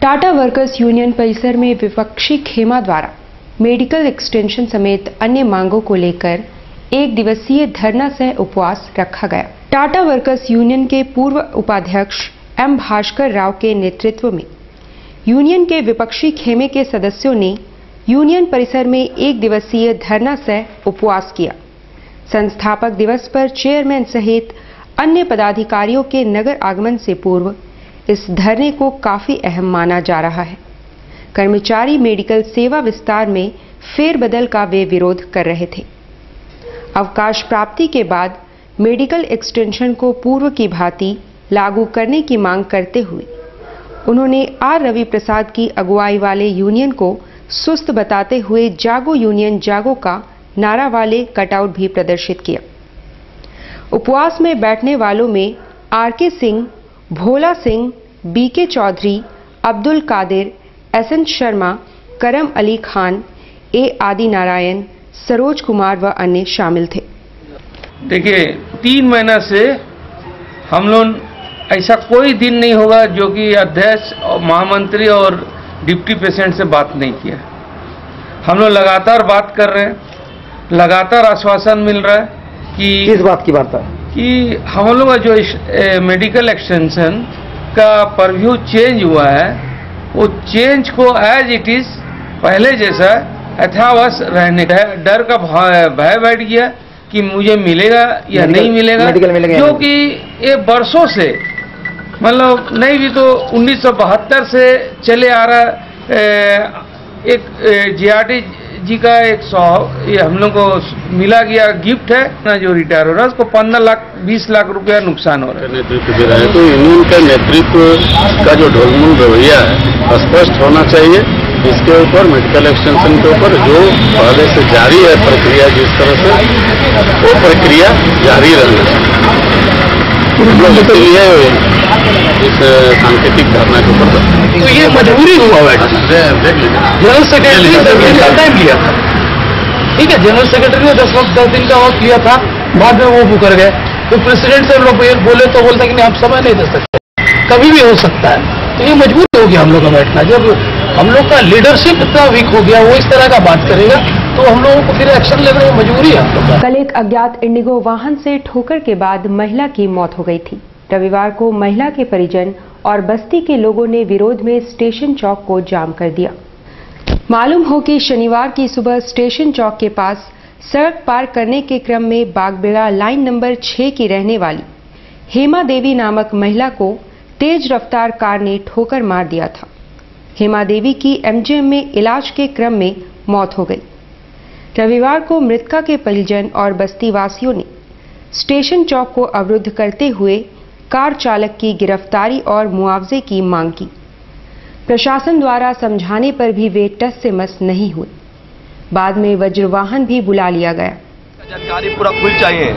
Tata workers union परिसर में विपक्षी खेमा द्वारा मेडिकल एक्सटेंशन समेत अन्य मांगों को लेकर एक दिवसीय धरना सह उपवास रखा गया। टाटा वर्कर्स यूनियन के पूर्व उपाध्यक्ष एम भास्कर राव के नेतृत्व में यूनियन के विपक्षी खेमे के सदस्यों ने यूनियन परिसर में एक दिवसीय धरना सह उपवास किया। संस्थापक दिवस पर चेयरमैन सहित अन्य पदाधिकारियों के नगर आगमन से पूर्व इस धरने को काफी अहम माना जा रहा है। कर्मचारी मेडिकल सेवा विस्तार में फेरबदल का वे विरोध कर रहे थे। अवकाश प्राप्ति के बाद मेडिकल एक्सटेंशन को पूर्व की भांति लागू करने की मांग करते हुए उन्होंने आर रवि प्रसाद की अगुवाई वाले यूनियन को सुस्त बताते हुए जागो यूनियन जागो का नारा वाले कटआउट भी प्रदर्शित किया। उपवास में बैठने वालों में आर के सिंह, भोला सिंह, बी के चौधरी, अब्दुल कादिर, एसएन शर्मा, करम अली खान, ए आदि नारायण, सरोज कुमार व अन्य शामिल थे। देखिए 3 महीना से हम लोग ऐसा कोई दिन नहीं होगा जो कि अध्यक्ष और महामंत्री और डिप्टी प्रेसिडेंट से बात नहीं किया। हम लोग लगातार बात कर रहे हैं, लगातार आश्वासन मिल रहा है कि किस बात की बात है कि हम लोग का जो मेडिकल एक्सटेंशन का परव्यू चेंज हुआ है वो चेंज को एज इट इज पहले जैसा यथावश रहने का डर का भय बैठ गया कि मुझे मिलेगा या नहीं मिलेगा, जो कि ये वर्षों से मतलब नहीं भी तो 1972 से चले आ रहा एक जीआरडी जी का ये हम लोग को मिला गया गिफ्ट है ना, जो रिटायर हो रहा है उसको 15-20 लाख रुपया नुकसान हो रहा है। नेतृत्व दे रहे हैं तो यूनियन का नेतृत्व का जो ढोलमुल रवैया है स्पष्ट होना चाहिए। इसके ऊपर मेडिकल एक्सटेंशन के ऊपर जो पहले से जारी है प्रक्रिया, जिस तरह से वो प्रक्रिया जारी रहना चाहिए। इस सांकेतिक धरना के ऊपर तो ये मजबूरी हुआ है। जनरल सेक्रेटरी से टाइम लिया था, ठीक है, जनरल सेक्रेटरी ने 10 दिन का वक्त लिया था, बाद में वो मुकर गए। तो प्रेसिडेंट से हम लोग बोले तो बोलता कि नहीं आप समय नहीं दे सकते, कभी भी हो सकता है। तो ये मजबूरी हो गया हम लोग का बैठना। जब हम लोग का लीडरशिप इतना वीक हो गया, वो इस तरह का बात करेगा तो हम लोगों को फिर एक्शन लेने की मजबूरी है हम लोग का। कल एक अज्ञात इंडिगो वाहन से ठोकर के बाद महिला की मौत हो गई थी। रविवार को महिला के परिजन और बस्ती के लोगों ने विरोध में स्टेशन चौक को जाम कर दिया। मालूम हो कि शनिवार की सुबह स्टेशन चौक के पास सड़क पार करने के क्रम में बागबेड़ा लाइन नंबर 6 की रहने वाली हेमा देवी नामक महिला को तेज रफ्तार कार ने ठोकर मार दिया था। हेमा देवी की एमजीएम में इलाज के क्रम में मौत हो गई। रविवार को मृतका के परिजन और बस्ती वासियों ने स्टेशन चौक को अवरुद्ध करते हुए कार चालक की गिरफ्तारी और मुआवजे की मांग की। प्रशासन द्वारा समझाने पर भी वे टस से मस नहीं हुए। बाद में वज्र वाहन भी बुला लिया गया। जानकारी पूरा फुल चाहिए,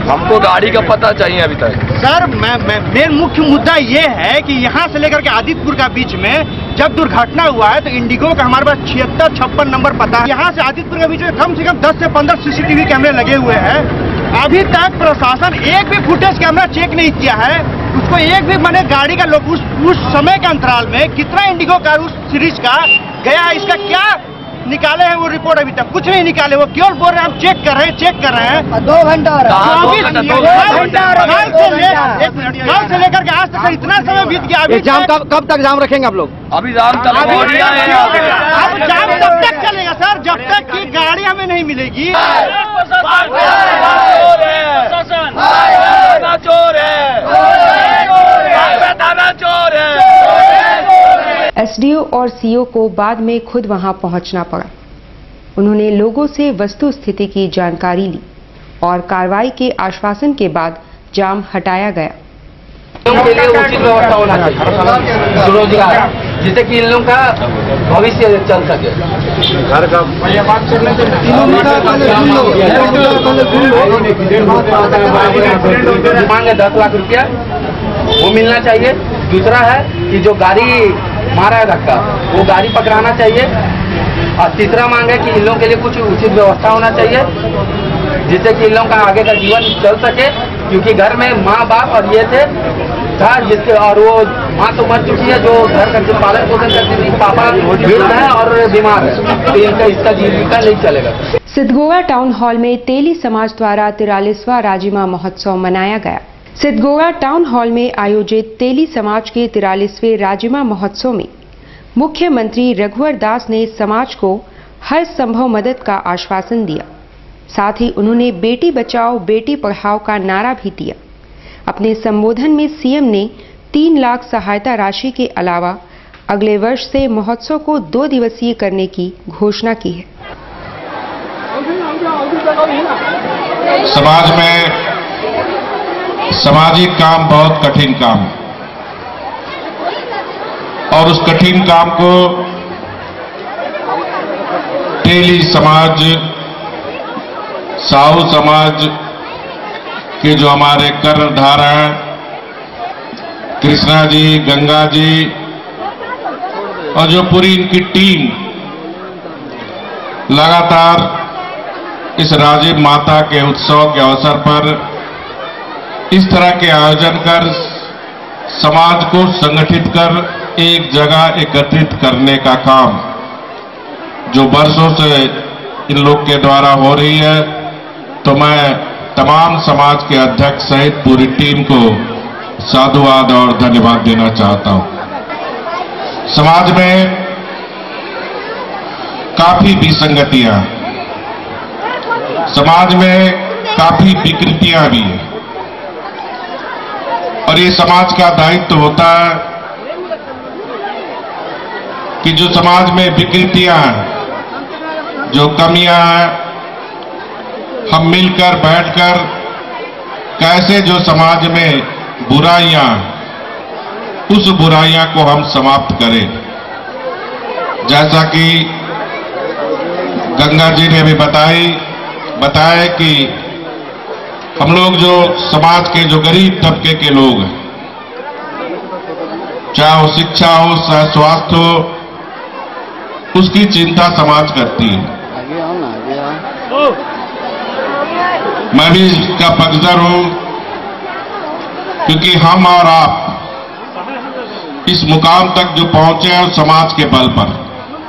हमको गाड़ी का पता चाहिए अभी तक। सर मेन मुख्य मुद्दा ये है कि यहाँ से लेकर के आदित्यपुर का बीच में जब दुर्घटना हुआ है तो इंडिगो का हमारे पास 76-56 नंबर पता है। यहाँ से आदित्यपुर के बीच में कम से कम 10 से 15 सीसीटीवी कैमरे लगे हुए हैं। अभी तक प्रशासन एक भी फुटेज कैमरा चेक नहीं किया है। उसको एक भी मैंने गाड़ी का लोग उस समय के अंतराल में कितना इंडिगो का उस सीरीज का गया है, इसका क्या निकाले हैं वो रिपोर्ट अभी तक कुछ नहीं निकाले। वो केवल बोल रहे हैं हम चेक कर रहे हैं। 2 घंटा कल से लेकर के आज तक इतना समय बीत गया। अभी जाम कब तक जाम रखेंगे आप लोग? अभी जाम अब जाम तब तक चलेगा सर जब तक कि गाड़ी हमें नहीं मिलेगी। एसडीओ और सीओ को बाद में खुद वहां पहुंचना पड़ा। उन्होंने लोगों से वस्तु स्थिति की जानकारी ली और कार्रवाई के आश्वासन के बाद जाम हटाया गया। के लिए उचित व्यवस्था होना चाहिए, रोजगार, जिससे कि इन लोगों का भविष्य चल सके। घर का मांग है 10 लाख रुपया, वो मिलना चाहिए। दूसरा है कि जो गाड़ी मारा है धक्का, वो गाड़ी पकड़ाना चाहिए। और तीसरा मांग है कि इन लोगों के लिए कुछ उचित व्यवस्था होना चाहिए, जिससे कि इन लोगों का आगे का जीवन चल सके। क्योंकि घर में माँ बाप और ये थे था जिसके, और वो माँ तो मर चुकी है, जो घर का जो पालन पोषण करती थी, पापा वृद्ध है और बीमार है, तो इसका जीविका नहीं चलेगा। सिद्धगोवा टाउन हॉल में तेली समाज द्वारा 43वां राजिमा महोत्सव मनाया गया। सिद्धगोवा टाउन हॉल में आयोजित तेली समाज के 43वें राजिमा महोत्सव में मुख्यमंत्री रघुवर दास ने समाज को हर संभव मदद का आश्वासन दिया। साथ ही उन्होंने बेटी बचाओ बेटी पढ़ाओ का नारा भी दिया। अपने संबोधन में सीएम ने 3 लाख सहायता राशि के अलावा अगले वर्ष से महोत्सव को 2 दिवसीय करने की घोषणा की है। समाज में सामाजिक काम बहुत कठिन काम है और उस कठिन काम को तेली समाज, साहू समाज के जो हमारे कर्णधार हैं, कृष्णा जी, गंगा जी और जो पूरी इनकी टीम लगातार इस राजीव माता के उत्सव के अवसर पर इस तरह के आयोजन कर समाज को संगठित कर एक जगह एकत्रित करने का काम जो वर्षों से इन लोग के द्वारा हो रही है, तो मैं तमाम समाज के अध्यक्ष सहित पूरी टीम को साधुवाद और धन्यवाद देना चाहता हूं। समाज में काफी विसंगतियां, समाज में काफी विकृतियां भी हैं और ये समाज का दायित्व होता है कि जो समाज में विकृतियां हैं, जो कमियां हैं, हम मिलकर बैठकर कैसे जो समाज में बुराइयां, उस बुराइयां को हम समाप्त करें। जैसा कि गंगा जी ने भी बताया कि हम लोग जो समाज के जो गरीब तबके के लोग हैं, चाहे वो शिक्षा हो, चाहे स्वास्थ्य हो, उसकी चिंता समाज करती है। मैं भी इसका पक्षधर हूं, क्योंकि हम और आप इस मुकाम तक जो पहुंचे हैं समाज के बल पर।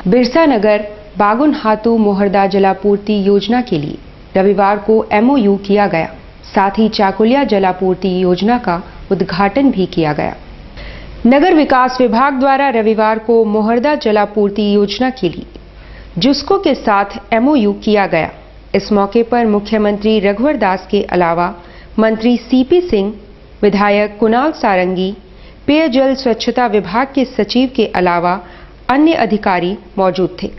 बिरसा नगर बागुन हातू मोहरदा जलापूर्ति योजना के लिए रविवार को MOU किया गया। साथ ही चाकुलिया जलापूर्ति योजना का उद्घाटन भी किया गया। नगर विकास विभाग द्वारा रविवार को मोहरदा जलापूर्ति योजना के लिए जुस्को के साथ MOU किया गया। इस मौके पर मुख्यमंत्री रघुवर दास के अलावा मंत्री CP सिंह, विधायक कुणाल सारंगी, पेयजल स्वच्छता विभाग के सचिव के अलावा अन्य अधिकारी मौजूद थे।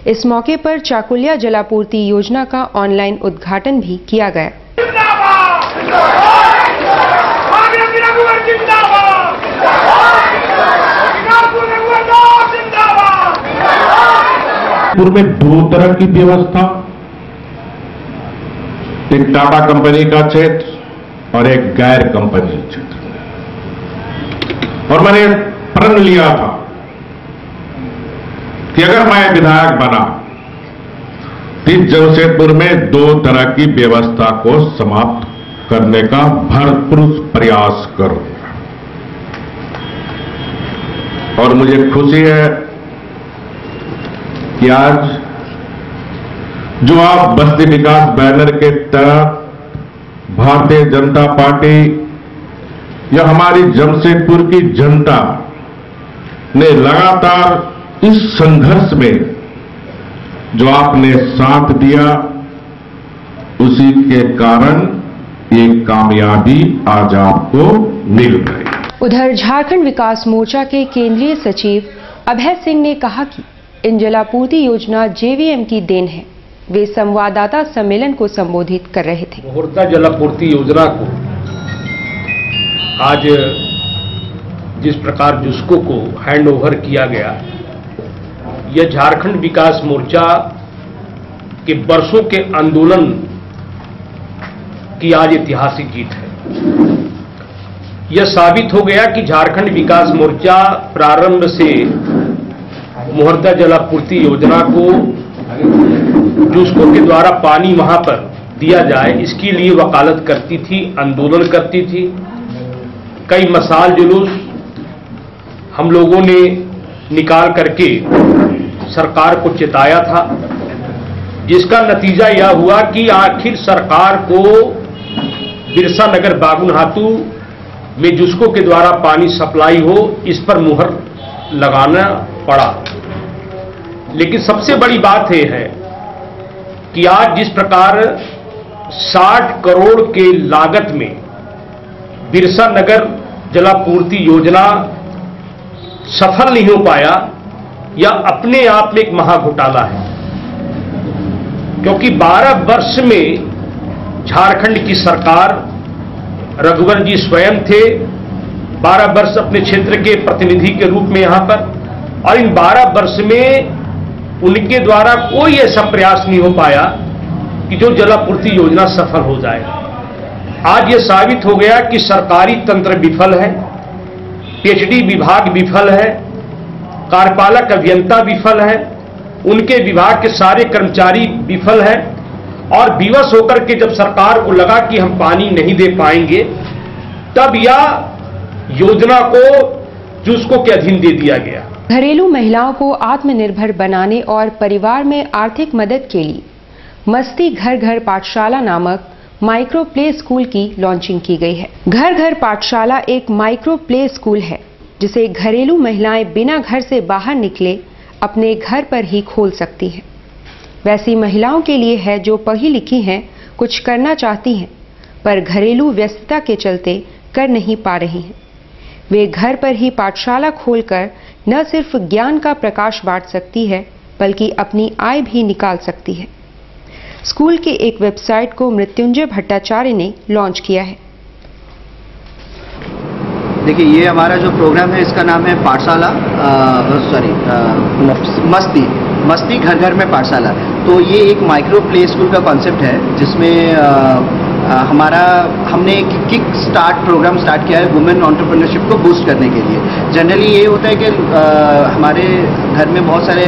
इस मौके पर चाकुलिया जलापूर्ति योजना का ऑनलाइन उद्घाटन भी किया गया। पूर्व में 2 तरह की व्यवस्था, एक टाटा कंपनी का क्षेत्र और एक गैर कंपनी क्षेत्र, और मैंने प्रण लिया था कि अगर मैं विधायक बना तो जमशेदपुर में 2 तरह की व्यवस्था को समाप्त करने का भरपूर प्रयास करूंगा। और मुझे खुशी है कि आज जो आप बस्ती विकास बैनर के तहत भारतीय जनता पार्टी या हमारी जमशेदपुर की जनता ने लगातार इस संघर्ष में जो आपने साथ दिया, उसी के कारण ये कामयाबी आज आपको मिल गई। उधर झारखंड विकास मोर्चा के केंद्रीय सचिव अभय सिंह ने कहा कि इन जलापूर्ति योजना JVM की देन है। वे संवाददाता सम्मेलन को संबोधित कर रहे थे। मोहरदा जलापूर्ति योजना को आज जिस प्रकार जुस्को को हैंड ओवर किया गया, यह झारखंड विकास मोर्चा के वर्षों के आंदोलन की आज ऐतिहासिक जीत है। यह साबित हो गया कि झारखंड विकास मोर्चा प्रारंभ से मोहरदा जलापूर्ति योजना को जुस्को के द्वारा पानी वहां पर दिया जाए, इसके लिए वकालत करती थी, आंदोलन करती थी। कई मसाल जुलूस हम लोगों ने निकाल करके सरकार को चिताया था, जिसका नतीजा यह हुआ कि आखिर सरकार को बिरसा नगर बागुनहातू में जुस्को के द्वारा पानी सप्लाई हो, इस पर मुहर लगाना पड़ा। लेकिन सबसे बड़ी बात यह है कि आज जिस प्रकार 60 करोड़ के लागत में बिरसा नगर जलापूर्ति योजना सफल नहीं हो पाया, यह अपने आप में एक महाघोटाला है। क्योंकि 12 वर्ष में झारखंड की सरकार, रघुवर जी स्वयं थे 12 वर्ष अपने क्षेत्र के प्रतिनिधि के रूप में यहां पर, और इन 12 वर्ष में उनके द्वारा कोई ऐसा प्रयास नहीं हो पाया कि जो जलापूर्ति योजना सफल हो जाए। आज यह साबित हो गया कि सरकारी तंत्र विफल है, पीएचडी विभाग विफल है, कार्यपालक अभियंता विफल है, उनके विभाग के सारे कर्मचारी विफल हैं, और विवश होकर के जब सरकार को लगा कि हम पानी नहीं दे पाएंगे, तब यह योजना को जुस्को के अधीन दे दिया गया। घरेलू महिलाओं को आत्मनिर्भर बनाने और परिवार में आर्थिक मदद के लिए मस्ती घर घर पाठशाला नामक माइक्रो प्ले स्कूल की लॉन्चिंग की गई है। घर घर पाठशाला एक माइक्रो प्ले स्कूल है जिसे घरेलू महिलाएं बिना घर से बाहर निकले अपने घर पर ही खोल सकती हैं। वैसी महिलाओं के लिए है जो पढ़ी लिखी हैं, कुछ करना चाहती हैं, पर घरेलू व्यस्तता के चलते कर नहीं पा रही हैं। वे घर पर ही पाठशाला खोलकर न सिर्फ ज्ञान का प्रकाश बांट सकती है, बल्कि अपनी आय भी निकाल सकती है। स्कूल के एक वेबसाइट को मृत्युंजय भट्टाचार्य ने लॉन्च किया है। देखिए, ये हमारा जो प्रोग्राम है इसका नाम है पाठशाला, मस्ती घर घर में पाठशाला। तो ये एक माइक्रो प्ले स्कूल का कॉन्सेप्ट है जिसमें हमने एक किक स्टार्ट प्रोग्राम स्टार्ट किया है वुमेन एंटरप्रेन्योरशिप को बूस्ट करने के लिए। जनरली ये होता है कि हमारे घर में बहुत सारे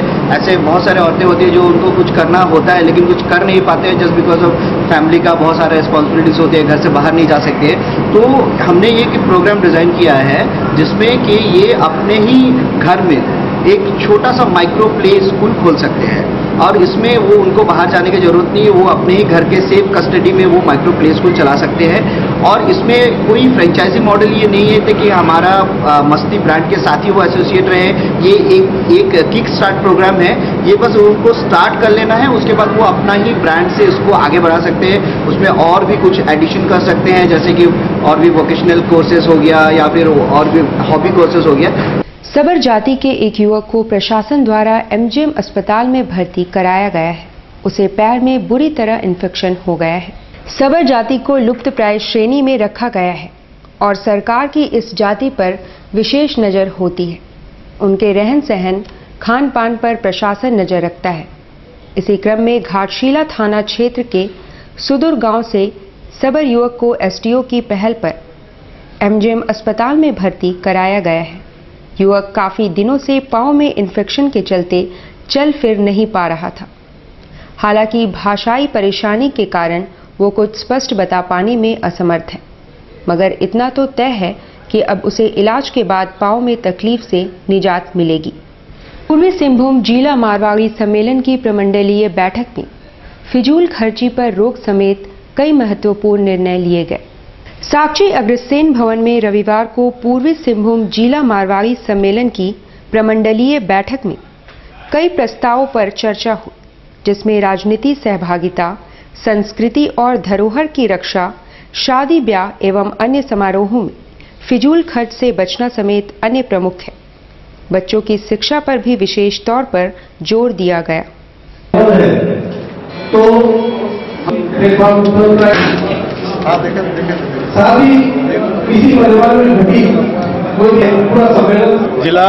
औरतें होती है जो उनको कुछ करना होता है लेकिन कुछ कर नहीं पाते हैं, जस्ट बिकॉज ऑफ फैमिली का बहुत सारे रिस्पॉन्सिबिलिटीज होती है, घर से बाहर नहीं जा सकते। तो हमने ये प्रोग्राम डिजाइन किया है जिसमें कि ये अपने ही घर में एक छोटा सा माइक्रो प्ले स्कूल खोल सकते हैं, और इसमें वो उनको बाहर जाने की जरूरत नहीं है, वो अपने ही घर के सेफ कस्टडी में वो माइक्रो प्ले स्कूल चला सकते हैं। और इसमें कोई फ्रेंचाइजी मॉडल ये नहीं है कि हमारा मस्ती ब्रांड के साथ ही वो एसोसिएट रहे। ये एक किक स्टार्ट प्रोग्राम है, ये बस उनको स्टार्ट कर लेना है, उसके बाद वो अपना ही ब्रांड से इसको आगे बढ़ा सकते हैं। उसमें और भी कुछ एडिशन कर सकते हैं, जैसे कि और भी वोकेशनल कोर्सेज हो गया या फिर और भी हॉबी कोर्सेज हो गया। सबर जाति के एक युवक को प्रशासन द्वारा एमजीएम अस्पताल में भर्ती कराया गया है। उसे पैर में बुरी तरह इन्फेक्शन हो गया है। सबर जाति को लुप्तप्राय श्रेणी में रखा गया है और सरकार की इस जाति पर विशेष नजर होती है। उनके रहन सहन, खान पान पर प्रशासन नजर रखता है। इसी क्रम में घाटशिला थाना क्षेत्र के सुदूर गांव से सबर युवक को एसडीओ की पहल पर एमजीएम अस्पताल में भर्ती कराया गया है। युवक काफी दिनों से पांव में इन्फेक्शन के चलते चल फिर नहीं पा रहा था। हालांकि भाषाई परेशानी के कारण वो कुछ स्पष्ट बता पाने में असमर्थ है, मगर इतना तो तय है कि अब उसे इलाज के बाद पांव में तकलीफ से निजात मिलेगी। पूर्वी सिंहभूम जिला मारवाड़ी सम्मेलन की प्रमंडलीय बैठक में फिजूल खर्ची पर रोक समेत कई महत्वपूर्ण निर्णय लिए गए। साक्षी अग्रसेन भवन में रविवार को पूर्वी सिंहभूम जिला मारवाड़ी सम्मेलन की प्रमंडलीय बैठक में कई प्रस्तावों पर चर्चा हुई, जिसमें राजनीति सहभागिता, संस्कृति और धरोहर की रक्षा, शादी ब्याह एवं अन्य समारोहों में फिजूल खर्च से बचना समेत अन्य प्रमुख है। बच्चों की शिक्षा पर भी विशेष तौर पर जोर दिया गया। जिला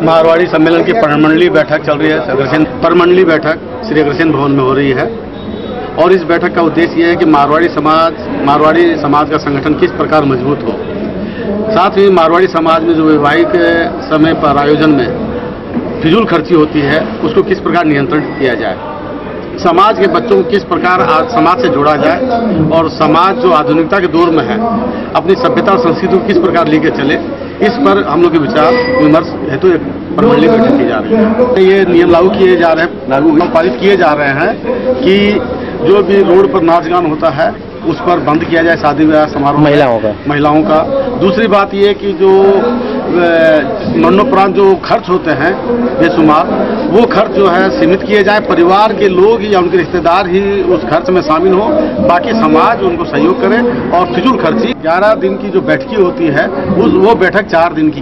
मारवाड़ी सम्मेलन की प्रमंडलीय बैठक चल रही है। प्रमंडलीय बैठक श्री अग्रसेन भवन में हो रही है और इस बैठक का उद्देश्य यह है कि मारवाड़ी समाज का संगठन किस प्रकार मजबूत हो, साथ ही मारवाड़ी समाज में जो वैवाहिक समय पर आयोजन में फिजूल खर्ची होती है उसको किस प्रकार नियंत्रण किया जाए, समाज के बच्चों को किस प्रकार समाज से जोड़ा जाए और समाज जो आधुनिकता के दौर में है अपनी सभ्यता और संस्कृति को किस प्रकार लेकर चले, इस पर हम लोग के विचार विमर्श हेतु एक परमंडली बैठक की जा रही है। ये नियम लागू किए जा रहे हैं, पारित किए जा रहे हैं कि जो भी रोड पर नाच गान होता है उस पर बंद किया जाए, शादी विवाह समारोह महिलाओं का। दूसरी बात ये कि जो मरणोपरांत जो खर्च होते हैं बेशुमार, वो खर्च जो है सीमित किए जाए, परिवार के लोग या उनके रिश्तेदार ही उस खर्च में शामिल हो, बाकी समाज उनको सहयोग करे। और फिजूल खर्ची 11 दिन की जो बैठकी होती है वो बैठक 4 दिन की